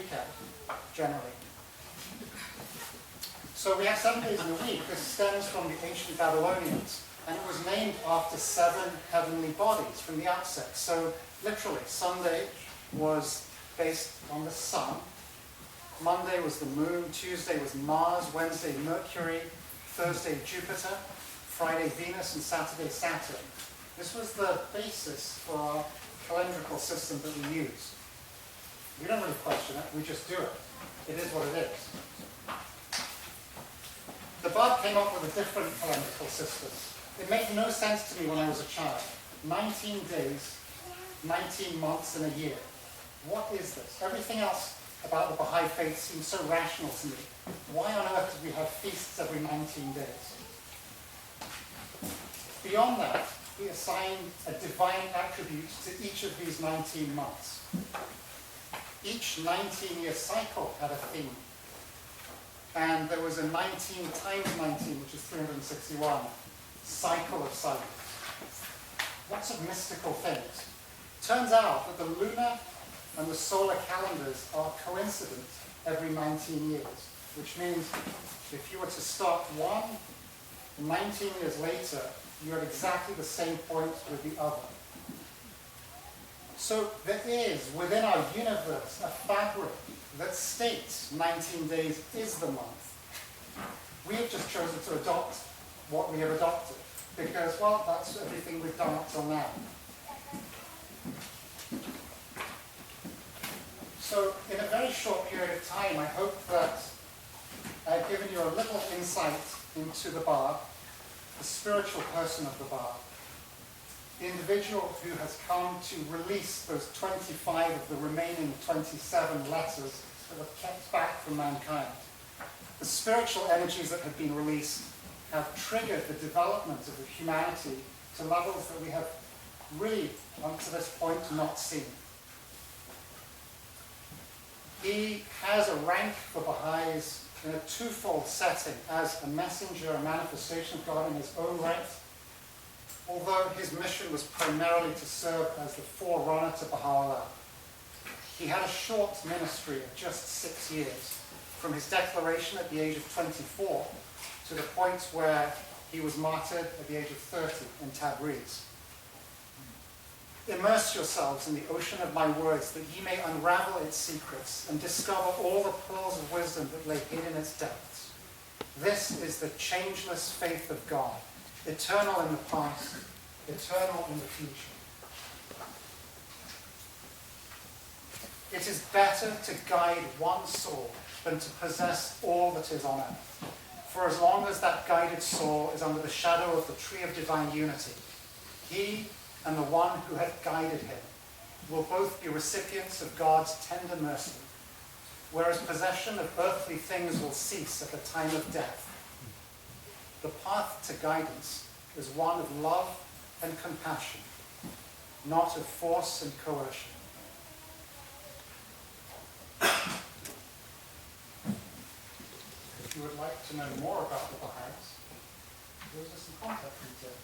weekend, generally. So we have 7 days in a week. This stems from the ancient Babylonians, and it was named after 7 heavenly bodies from the outset. So literally, Sunday was based on the sun, Monday was the moon, Tuesday was Mars, Wednesday Mercury, Thursday Jupiter, Friday Venus, and Saturday Saturn. This was the basis for our calendrical system that we use. We don't really question it, we just do it. It is what it is. The Bard came up with a different calendrical system. It made no sense to me when I was a child. 19 days, 19 months in a year. What is this? Everything else about the Baha'i faith seems so rational to me. Why on earth do we have feasts every 19 days? Beyond that, we assign a divine attribute to each of these 19 months. Each 19-year cycle had a theme. And there was a 19 times 19, which is 361, cycle of cycles. Lots of mystical things. Turns out that the lunar and the solar calendars are coincident every 19 years, which means if you were to start one, 19 years later, you're at exactly the same point with the other. So there is, within our universe, a fabric that states 19 days is the month. We have just chosen to adopt what we have adopted, because, well, that's everything we've done up till now. So, in a very short period of time, I hope that I've given you a little insight into the Bard, the spiritual person of the Bard, the individual who has come to release those 25 of the remaining 27 letters that were kept back from mankind. The spiritual energies that have been released have triggered the development of humanity to levels that we have really, up to this point, not seen. He has a rank for Baha'is in a twofold setting, as a messenger, a manifestation of God in his own right, although his mission was primarily to serve as the forerunner to Baha'u'llah. He had a short ministry of just 6 years, from his declaration at the age of 24 to the point where he was martyred at the age of 30 in Tabriz. Immerse yourselves in the ocean of my words, that ye may unravel its secrets and discover all the pearls of wisdom that lay hid in its depths. This is the changeless faith of God, eternal in the past, eternal in the future. It is better to guide one soul than to possess all that is on earth. For as long as that guided soul is under the shadow of the tree of divine unity, he and the one who hath guided him will both be recipients of God's tender mercy, whereas possession of earthly things will cease at the time of death. The path to guidance is one of love and compassion, not of force and coercion. If you would like to know more about the Baha'is, those are some contact details.